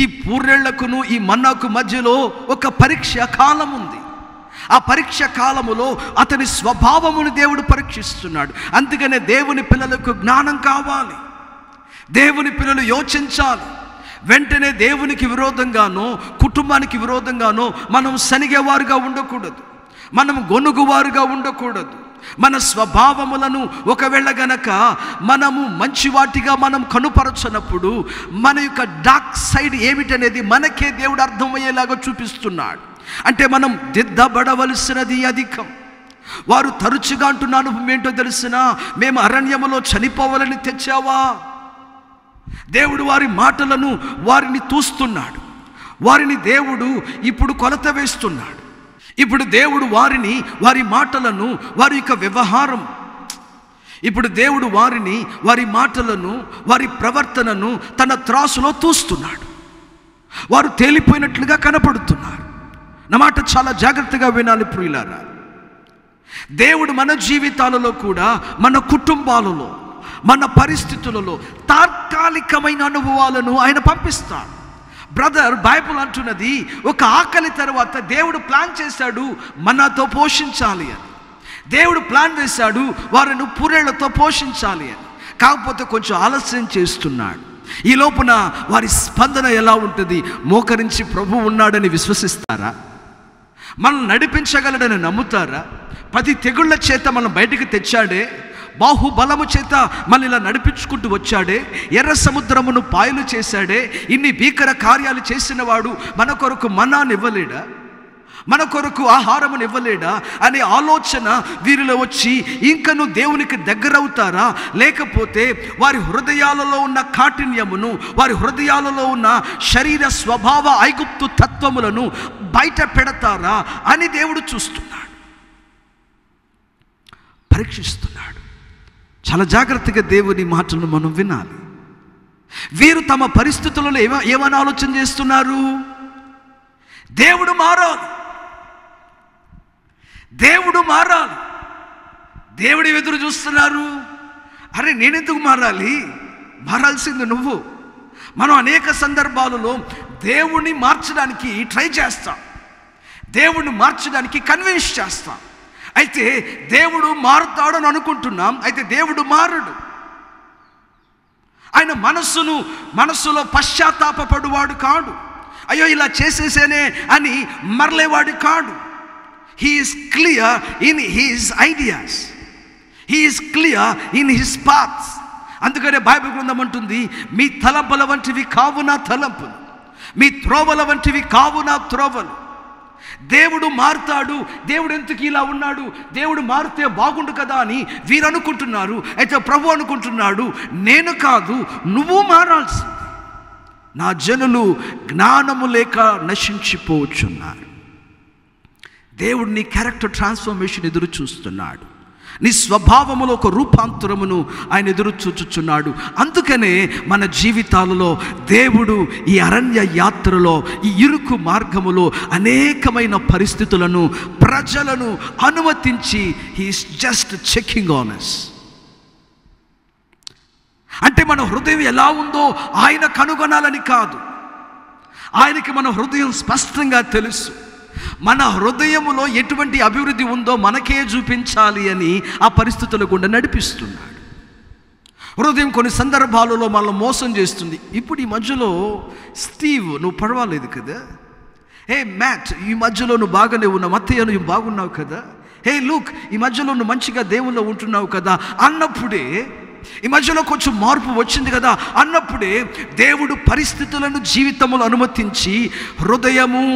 ఈ పూరెళ్లకును ఈ మన్నాకు మధ్యలో ఒక పరీక్ష కాలం ఉంది. ఆ పరీక్ష కాలములో అతని స్వభావమును దేవుడు పరీక్షిస్తున్నాడు. అందుకనే దేవుని పిల్లలకు జ్ఞానం కావాలి, దేవుని పిల్లలు యోచించాలి. వెంటనే దేవునికి విరోధంగానో కుటుంబానికి విరోధంగానో మనం సనిగేవారుగా ఉండకూడదు, మనం గొనుగువారుగా ఉండకూడదు. మన స్వభావములను ఒకవేళ గనక మనము మంచి వాటిగా మనం కనుపరచనప్పుడు మన యొక్క డార్క్ సైడ్ ఏమిటనేది మనకే దేవుడు అర్థమయ్యేలాగా చూపిస్తున్నాడు. అంటే మనం దిద్దబడవలసినది అధికం. వారు తరచుగా అంటున్న అనుభవం ఏంటో తెలిసినా, మేము అరణ్యములో చనిపోవాలని తెచ్చావా? దేవుడు వారి మాటలను వారిని తూస్తున్నాడు. వారిని దేవుడు ఇప్పుడు కొలత వేస్తున్నాడు. ఇప్పుడు దేవుడు వారి మాటలను, వారి యొక్క వ్యవహారం, ఇప్పుడు దేవుడు వారి మాటలను, వారి ప్రవర్తనను తన త్రాసులో తూస్తున్నాడు. వారు తేలిపోయినట్లుగా కనపడుతున్నారు. నా మాట చాలా జాగ్రత్తగా వినాలి ప్రియులారా. దేవుడు మన జీవితాలలో కూడా, మన కుటుంబాలలో, మన పరిస్థితులలో తాత్కాలికమైన అనుభవాలను ఆయన పంపిస్తాడు. బ్రదర్, బైబుల్ అంటున్నది ఒక ఆకలి తర్వాత దేవుడు ప్లాన్ చేశాడు మనతో పోషించాలి అని. దేవుడు ప్లాన్ వేశాడు వారిని పూరేళ్లతో పోషించాలి అని. కాకపోతే కొంచెం ఆలస్యం చేస్తున్నాడు. ఈ లోపున వారి స్పందన ఎలా ఉంటుంది? మోకరించి ప్రభు ఉన్నాడని విశ్వసిస్తారా? మనల్ని నడిపించగలడని నమ్ముతారా? 10 తెగుళ్ల చేత మనం బయటికి తెచ్చాడే, బాహుబలము చేత మనల్ని ఇలా నడిపించుకుంటూ వచ్చాడే, ఎర్ర సముద్రమును పాయలు చేశాడే, ఇన్ని భీకర కార్యాలు చేసిన వాడు మన కొరకు మన్నాను ఇవ్వలేడా? మన కొరకు ఆహారమును ఇవ్వలేడా అనే ఆలోచన వీరిలో వచ్చి ఇంకను దేవునికి దగ్గరవుతారా? లేకపోతే వారి హృదయాలలో ఉన్న కాఠిన్యమును, వారి హృదయాలలో ఉన్న శరీర స్వభావ ఐగుప్తు తత్వములను బయట పెడతారా అని దేవుడు చూస్తున్నాడు, పరీక్షిస్తున్నాడు. చాలా జాగ్రత్తగా దేవుని మాటలను మనం వినాలి. వీరు తమ పరిస్థితులలో ఏమని ఆలోచన చేస్తున్నారు? దేవుడు మారాలి, దేవుడు మారాలి. దేవుడు ఎదురు చూస్తున్నారు. అరే నేనెందుకు మారాలి? మారాల్సింది నువ్వు. మనం అనేక సందర్భాలలో దేవుణ్ణి మార్చడానికి ట్రై చేస్తాం, దేవుణ్ణి మార్చడానికి కన్విన్స్ చేస్తాం. అయితే దేవుడు మారుతాడని అనుకుంటున్నాం, అయితే దేవుడు మారడు. ఆయన మనస్సులో పశ్చాత్తాపపడువాడు కాడు. అయ్యో ఇలా చేసేసేనే అని మరలేవాడు కాడు. He is clear in his ideas. He is clear in his paths. అందుకనే బైబిల్ గ్రంథం అంటుంది, మీ తలంపుల వంటివి కావు నా తలంపులు, మీ త్రోవల వంటివి కావు నా త్రోవలు. దేవుడు మారుతాడు, దేవుడు ఎందుకు ఇలా ఉన్నాడు, దేవుడు మారితే బాగుండు కదా అని వీరు అనుకుంటున్నారు. అయితే ప్రభు అనుకుంటున్నాడు, నేను కాదు నువ్వు మారాల్సింది. నా జనులు జ్ఞానము లేక నశించిపోవచ్చున్నారు. దేవుడు నీ క్యారెక్టర్ ట్రాన్స్ఫర్మేషన్ ఎదురు చూస్తున్నాడు. నీ స్వభావములో ఒక రూపాంతరమును ఆయన ఎదురు చూచుచున్నాడు. అందుకనే మన జీవితాలలో దేవుడు ఈ అరణ్య యాత్రలో, ఈ ఇరుకు మార్గములో అనేకమైన పరిస్థితులను, ప్రజలను అనుమతించి he is just checking on us. అంటే మన హృదయం ఎలా ఉందో ఆయన కనుగొనాలని కాదు, ఆయనకి మన హృదయం స్పష్టంగా తెలుసు. మన హృదయములో ఎటువంటి అభివృద్ధి ఉందో మనకే చూపించాలి అని ఆ పరిస్థితుల గుండా నడిపిస్తున్నాడు. హృదయం కొన్ని సందర్భాలలో మనల్ని మోసం చేస్తుంది. ఇప్పుడు ఈ మధ్యలో స్టీవ్ నువ్వు పర్వాలేదు కదా, హే మ్యాట్ ఈ మధ్యలో నువ్వు బాగానే ఉన్నావు, మత్తయ్య నువ్వు బాగున్నావు కదా, హే లూక్ ఈ మధ్యలో నువ్వు మంచిగా దేవుల్లో ఉంటున్నావు కదా అన్నప్పుడే, ఈ మధ్యలో కొంచెం మార్పు వచ్చింది కదా అన్నప్పుడే దేవుడు పరిస్థితులను జీవితములు అనుమతించి హృదయము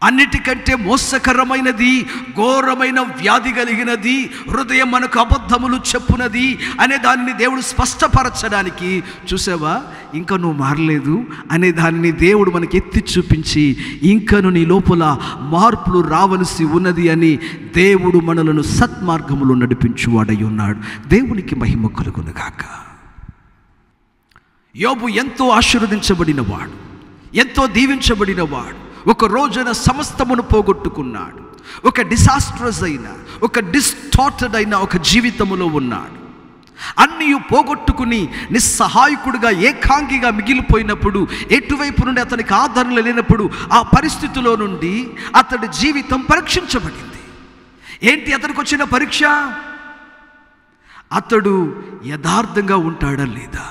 అన్నిటికంటే మోసకరమైనది, ఘోరమైన వ్యాధి కలిగినది, హృదయం మనకు అబద్ధములు చెప్పునది అనే దానిని దేవుడు స్పష్టపరచడానికి, చూసావా ఇంకా నువ్వు మారలేదు అనే దానిని దేవుడు మనకి ఎత్తి చూపించి ఇంకను నీ లోపల మార్పులు రావలసి ఉన్నది అని దేవుడు మనలను సత్మార్గములో నడిపించువాడై ఉన్నాడు. దేవునికి మహిమ కలుగును గాక. యోబు ఎంతో ఆశీర్వదించబడినవాడు, ఎంతో దీవించబడినవాడు. ఒక రోజున సమస్తమును పోగొట్టుకున్నాడు. ఒక డిసాస్ట్రస్ అయిన, ఒక డిస్టార్టెడ్ అయిన ఒక జీవితములో ఉన్నాడు. అన్నీ పోగొట్టుకుని నిస్సహాయకుడిగా, ఏకాంగిగా మిగిలిపోయినప్పుడు, ఎటువైపు నుండి అతనికి ఆదరణ లేనప్పుడు ఆ పరిస్థితిలో నుండి అతడి జీవితం పరీక్షించబడింది. ఏంటి అతనికి వచ్చిన పరీక్ష? అతడు యథార్థంగా ఉంటాడా లేదా?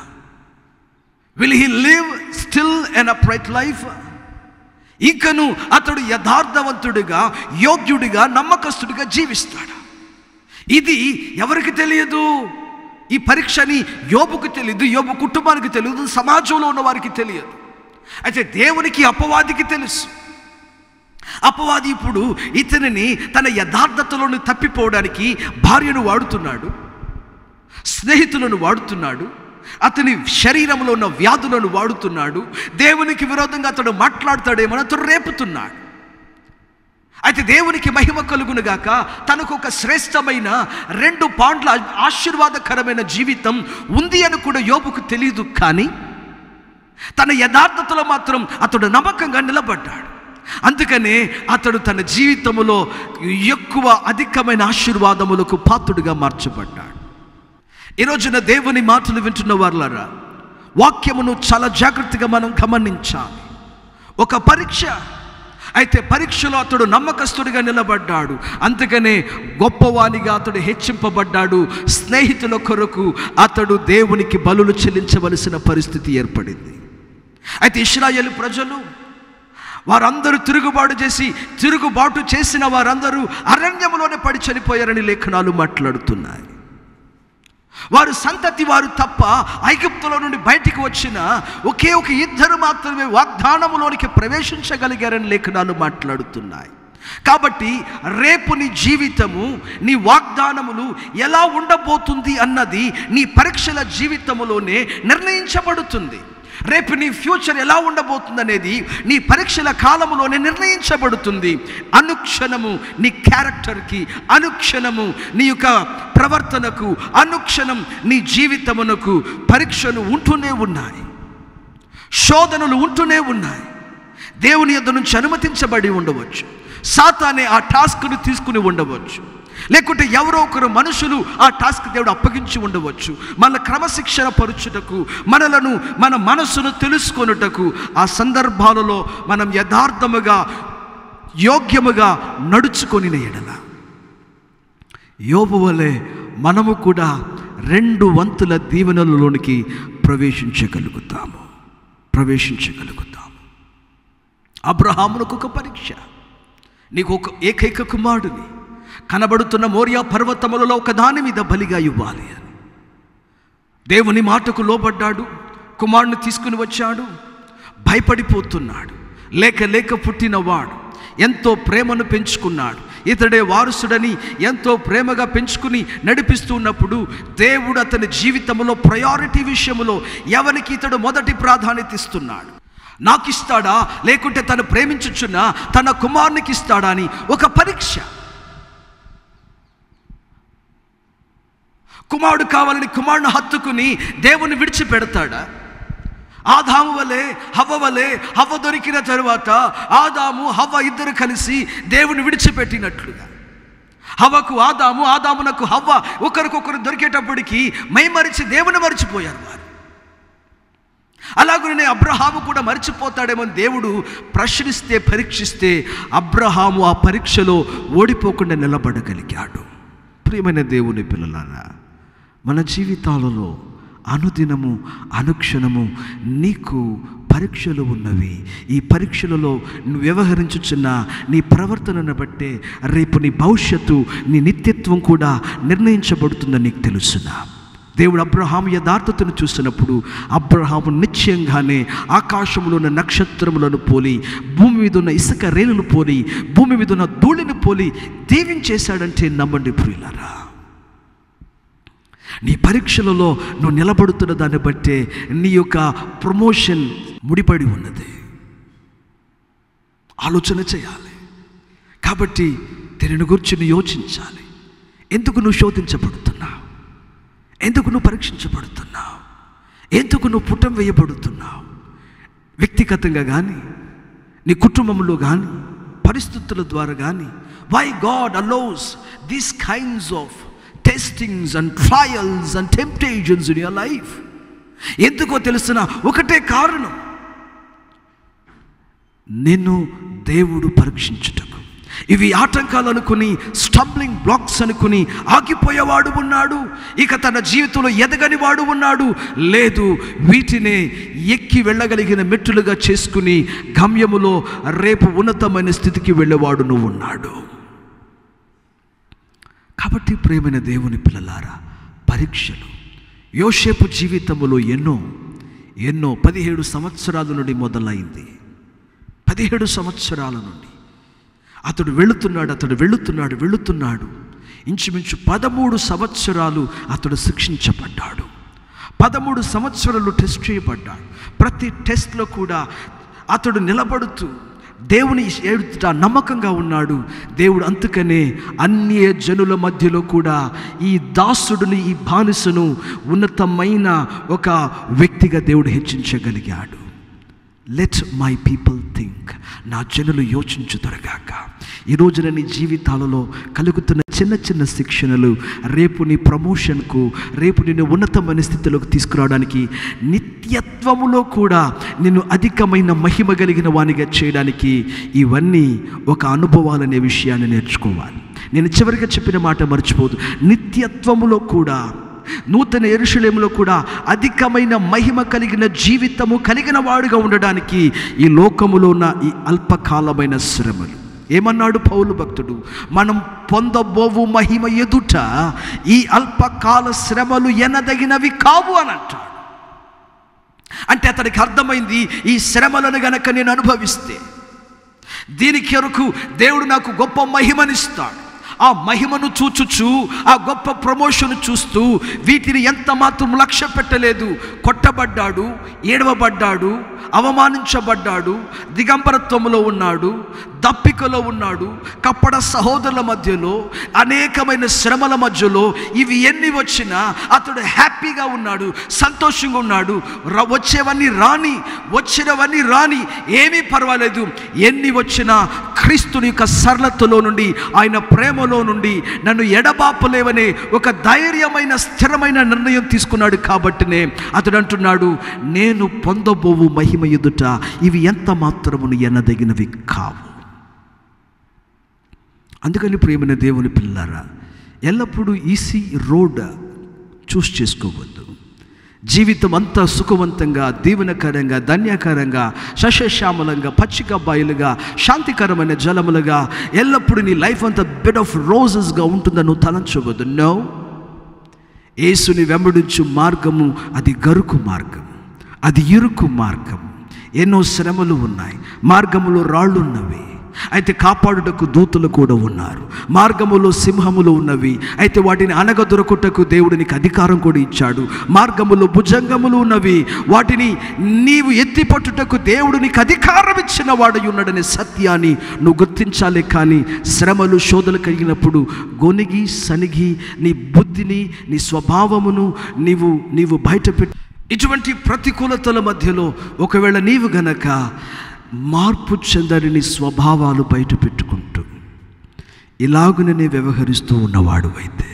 Will he live still an upright life? ఇంకను అతడు యథార్థవంతుడిగా, యోగ్యుడిగా, నమ్మకస్తుడిగా జీవిస్తాడు. ఇది ఎవరికి తెలియదు? ఈ పరీక్షని యోబుకు తెలియదు, యోబు కుటుంబానికి తెలియదు, సమాజంలో ఉన్న వారికి తెలియదు. అయితే దేవునికి, అపవాదికి తెలుసు. అపవాది ఇప్పుడు ఇతనిని తన యథార్థతలోని తప్పిపోవడానికి భార్యను వాడుతున్నాడు, స్నేహితులను వాడుతున్నాడు, అతని శరీరంలో ఉన్న వ్యాధులను వాడుతున్నాడు. దేవునికి విరోధంగా అతడు మాట్లాడతాడేమో అతడు రేపుతున్నాడు. అయితే దేవునికి మహిమ కలుగును గాక. తనకు ఒక శ్రేష్టమైన 2 పాండ్ల ఆశీర్వాదకరమైన జీవితం ఉంది అని కూడా యోబుకు తెలియదు. కానీ తన యథార్థతలో మాత్రం అతడు నమ్మకంగా నిలబడ్డాడు. అందుకనే అతడు తన జీవితంలో ఎక్కువ అధికమైన ఆశీర్వాదములకు పాత్రుడిగా మార్చబడ్డాడు. ఈరోజున దేవుని మాటలు వింటున్న వారులారా, వాక్యమును చాలా జాగ్రత్తగా మనం గమనించాలి. ఒక పరీక్ష, అయితే పరీక్షలో అతడు నమ్మకస్తుడిగా నిలబడ్డాడు, అందుకనే గొప్పవానిగా అతడు హెచ్చింపబడ్డాడు. స్నేహితుల కొరకు అతడు దేవునికి బలులు చెల్లించవలసిన పరిస్థితి ఏర్పడింది. అయితే ఇశ్రాయేలు ప్రజలు వారందరూ తిరుగుబాటు చేసిన వారందరూ అరణ్యములోనే పడి చనిపోయారని లేఖనాలు మాట్లాడుతున్నాయి. వారు సంతతి వారు తప్ప ఐగుప్తులో నుండి బయటికి వచ్చిన ఒకే ఒక ఇద్దరు మాత్రమే వాగ్దానములోనికి ప్రవేశించగలిగారని లేఖనాలు మాట్లాడుతున్నాయి. కాబట్టి రేపు నీ జీవితము, నీ వాగ్దానములు ఎలా ఉండబోతుంది అన్నది నీ పరీక్షల జీవితములోనే నిర్ణయించబడుతుంది. రేపు నీ ఫ్యూచర్ ఎలా ఉండబోతుంది అనేది నీ పరీక్షల కాలములోనే నిర్ణయించబడుతుంది. అనుక్షణము నీ క్యారెక్టర్కి, అనుక్షణము నీ యొక్క ప్రవర్తనకు, అనుక్షణం నీ జీవితమునకు పరీక్షలు ఉంటూనే ఉన్నాయి, శోధనలు ఉంటూనే ఉన్నాయి. దేవుని యొద్ద నుంచి అనుమతించబడి ఉండవచ్చు, సాతానే ఆ టాస్క్ను తీసుకుని ఉండవచ్చు, లేకుంటే ఎవరో ఒకరు మనుషులు ఆ టాస్క్ దేవుడు అప్పగించి ఉండవచ్చు. మన క్రమశిక్షణ పరుచుటకు, మన మనసును తెలుసుకొనుటకు. ఆ సందర్భాలలో మనం యథార్థముగా, యోగ్యముగా నడుచుకొని ఎడల యోబు వలె మనము కూడా 2 వంతుల దీవెనలలోనికి ప్రవేశించగలుగుతాము. అబ్రహామునకు ఒక పరీక్ష, నీకు ఒక ఏకైక కుమారుడిని కనబడుతున్న మోరియా పర్వతములలో ఒక దాని మీద బలిగా ఇవ్వాలి అని దేవుని మాటకు లోబడ్డాడు. కుమారుని తీసుకుని వచ్చాడు. భయపడిపోతున్నాడు. లేక పుట్టినవాడు ఎంతో ప్రేమను పెంచుకున్నాడు. ఇతడే వారసుడని ఎంతో ప్రేమగా పెంచుకుని నడిపిస్తున్నప్పుడు దేవుడు అతని జీవితంలో ప్రయారిటీ విషయంలో ఎవరికి ఇతడు మొదటి ప్రాధాన్యత ఇస్తున్నాడు? నాకు ఇస్తాడా, లేకుంటే తను ప్రేమించుచున్న తన కుమారునికి ఇస్తాడా అని ఒక పరీక్ష. కుమారుడు కావాలని కుమారుని హత్తుకుని దేవుని విడిచిపెడతాడా? ఆదాము వలె హవ్వ వలె, హవ్వ దొరికిన తరువాత ఆదాము హవ్వ ఇద్దరు కలిసి దేవుని విడిచిపెట్టినట్లుగా హవ్వకు ఆదాము, ఆదామునకు హవ్వ ఒకరికొకరు దొరికేటప్పటికి మైమరిచి దేవుని మరిచిపోయారు వారు. అలాగనే అబ్రహాము కూడా మరిచిపోతాడేమో దేవుడు ప్రశ్నిస్తే, పరీక్షిస్తే అబ్రహాము ఆ పరీక్షలో ఓడిపోకుండా నిలబడగలిగాడు. ప్రియమైన దేవుని పిల్లలారా, మన జీవితాలలో అనుదినము, అనుక్షణము నీకు పరీక్షలు ఉన్నవి. ఈ పరీక్షలలో నువ్వు వ్యవహరించుచున్న నీ ప్రవర్తనను బట్టే రేపు నీ భవిష్యత్తు, నీ నిత్యత్వం కూడా నిర్ణయించబడుతుందని నీకు తెలుసునా? దేవుడు అబ్రహాము యథార్థతను చూసినప్పుడు అబ్రహాము నిశ్చయంగానే ఆకాశంలో ఉన్న నక్షత్రములను పోలి, భూమి మీద ఉన్న ఇసుక రేణులు పోలి, భూమి మీద ఉన్న ధూళిని పోలి దీవించేశాడంటే నమ్మండి ప్రియులారా. నీ పరీక్షలలో నువ్వు నిలబడుతున్న దాన్ని బట్టే నీ యొక్క ప్రమోషన్ ముడిపడి ఉన్నది. ఆలోచన చేయాలి. కాబట్టి దీనిని గురించి నువ్వు యోచించాలి. ఎందుకు నువ్వు శోధించబడుతున్నావు? ఎందుకు నువ్వు పరీక్షించబడుతున్నావు? ఎందుకు నువ్వు పుటం వేయబడుతున్నావు? వ్యక్తిగతంగా కానీ, నీ కుటుంబంలో కానీ, పరిస్థితుల ద్వారా కానీ. Why God allows these kinds of testings and trials and temptations in your life? ఎందుకో తెలుసిన ఒకటే కారణం, నిన్ను దేవుడు పరీక్షించుటకు. ఇవి ఆటంకాలు అనుకుని, స్టంబ్లింగ్ బ్లాక్స్ అనుకుని ఆగిపోయేవాడు ఉన్నాడు. ఇక తన జీవితంలో ఎదగని వాడు ఉన్నాడు. లేదు, వీటినే ఎక్కి వెళ్ళగలిగిన మెట్టులుగా చేసుకుని గమ్యములో రేపు ఉన్నతమైన స్థితికి వెళ్ళేవాడు నువ్వు ఉన్నాడు. కాబట్టి ప్రియమైన దేవుని పిల్లలారా, పరీక్షలు యోసేపు జీవితంలో ఎన్నో 17 సంవత్సరాల నుండి మొదలైంది. 17 సంవత్సరాల నుండి అతడు వెళుతున్నాడు. ఇంచుమించు 13 సంవత్సరాలు అతడు శిక్షించబడ్డాడు. 13 సంవత్సరాలు టెస్ట్ చేయబడ్డాడు. ప్రతి టెస్ట్లో కూడా అతడు నిలబడుతూ దేవుని ఎదుట నమ్మకంగా ఉన్నాడు. దేవుడు అందుకనే అన్య జనుల మధ్యలో కూడా ఈ దాసుడిని, ఈ బానిసను ఉన్నతమైన ఒక వ్యక్తిగా దేవుడు హెచ్చించగలిగాడు. లెట్ మై పీపుల్ థింక్, నా జనులు యోచించుదరగాక. ఈ రోజున నీ జీవితాలలో కలుగుతున్న చిన్న చిన్న శిక్షణలు రేపు నీ ప్రమోషన్కు, రేపు నిన్ను ఉన్నతమైన స్థితిలోకి తీసుకురావడానికి, నిత్యత్వములో కూడా నిన్ను అధికమైన మహిమ కలిగిన వానిగా చేయడానికి ఇవన్నీ ఒక అనుభవాలనే విషయాన్ని నేర్చుకోవాలి. నేను చివరిగా చెప్పిన మాట మర్చిపోదు. నిత్యత్వములో కూడా, నూతన యెరూషలేములో కూడా అధికమైన మహిమ కలిగిన జీవితము కలిగిన వాడుగా ఉండడానికి ఈ లోకములో ఉన్న ఈ అల్పకాలమైన శ్రమలు, ఏమన్నాడు పౌలు భక్తుడు, మనం పొందబోవు మహిమ ఎదుట ఈ అల్పకాల శ్రమలు ఎనదగినవి కావు అని అంటాడు. అంటే అతనికి అర్థమైంది, ఈ శ్రమలను గనక నేను అనుభవిస్తే దీనికి కొరకు దేవుడు నాకు గొప్ప మహిమనిస్తాడు. ఆ మహిమను చూచుచు, ఆ గొప్ప ప్రమోషన్ చూస్తూ వీటిని ఎంత మాత్రం లక్ష్య పెట్టలేదు. కొట్టబడ్డాడు, ఏడవబడ్డాడు, అవమానించబడ్డాడు, దిగంబరత్వంలో ఉన్నాడు, దప్పికలో ఉన్నాడు, కపట సహోదరుల మధ్యలో, అనేకమైన శ్రమల మధ్యలో ఇవి ఎన్ని వచ్చినా అతడు హ్యాపీగా ఉన్నాడు, సంతోషంగా ఉన్నాడు. వచ్చేవన్నీ రాని, వచ్చినవన్నీ రాని, ఏమీ పర్వాలేదు. ఎన్ని వచ్చినా క్రీస్తుని యొక్క సరళతలో నుండి, ఆయన ప్రేమలో నుండి నన్ను ఎడబాపలేవనే ఒక ధైర్యమైన స్థిరమైన నిర్ణయం తీసుకున్నాడు. కాబట్టినే అతడు అంటున్నాడు, నేను పొందబోవు మహిమ ఎదుట ఇవి ఎంత మాత్రమును ఎనదగినవి కావు. అందుకని ప్రియమైన దేవుని పిల్లారా, ఎల్లప్పుడూ ఈసీ రోడ్ చూస్ చేసుకోవద్దు. జీవితం అంతా సుఖవంతంగా, దీవెనకరంగా, ధన్యకరంగా, సస్యశ్యామలంగా, పచ్చిక బాయిలుగా, శాంతికరమైన జలములుగా, ఎల్లప్పుడూ నీ లైఫ్ అంతా బెడ్ ఆఫ్ రోజెస్గా ఉంటుందని నువ్వు తలంచవద్దు. నో, యేసుని వెంబడించు మార్గము అది గరుకు మార్గం, అది ఇరుకు మార్గం. ఎన్నో శ్రమలు ఉన్నాయి, మార్గములో రాళ్ళు ఉన్నవి, అయితే కాపాడుటకు దూతలు కూడా ఉన్నారు. మార్గములో సింహములు ఉన్నవి, అయితే వాటిని అనగదొరకుటకు దేవుడు నీకు అధికారం కూడా ఇచ్చాడు. మార్గములో భుజంగములు ఉన్నవి, వాటిని నీవు ఎత్తిపట్టుటకు దేవుడు నీకు అధికారం ఇచ్చిన వాడు ఉన్నాడనే సత్యాన్ని నువ్వు గుర్తించాలి. కానీ శ్రమలు, శోధనలు కలిగినప్పుడు గొనిగి సనిగి నీ బుద్ధిని, నీ స్వభావమును నీవు బయటపెట్టి, ఇటువంటి ప్రతికూలతల మధ్యలో ఒకవేళ నీవు గనక మార్పు చెందని స్వభావాలు బయట పెట్టుకుంటూ ఇలాగుననే వ్యవహరిస్తూ ఉన్నవాడు అయితే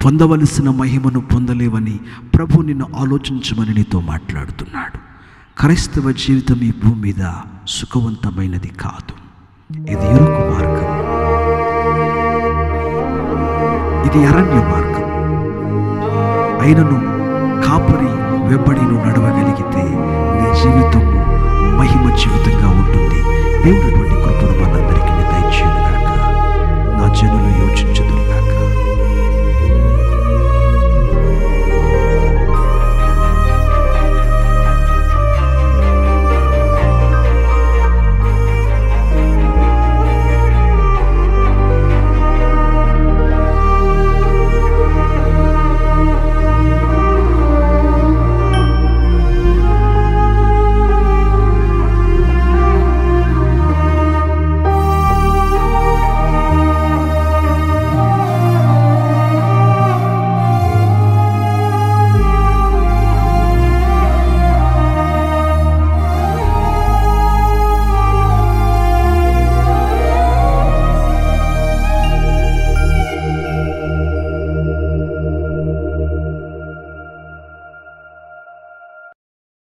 పొందవలసిన మహిమను పొందలేవని ప్రభు నిన్ను ఆలోచించమని నీతో మాట్లాడుతున్నాడు. క్రైస్తవ జీవితం ఈ భూమి మీద సుఖవంతమైనది కాదు. ఇది ఇరుకు మార్గం, ఇది అరణ్య మార్గం. అయినను కాపరి వెంబడి నువ్వు నడవగలిగితే నీ జీవితం మహిమ జీవితంగా ఉంటుంది. దేవుడు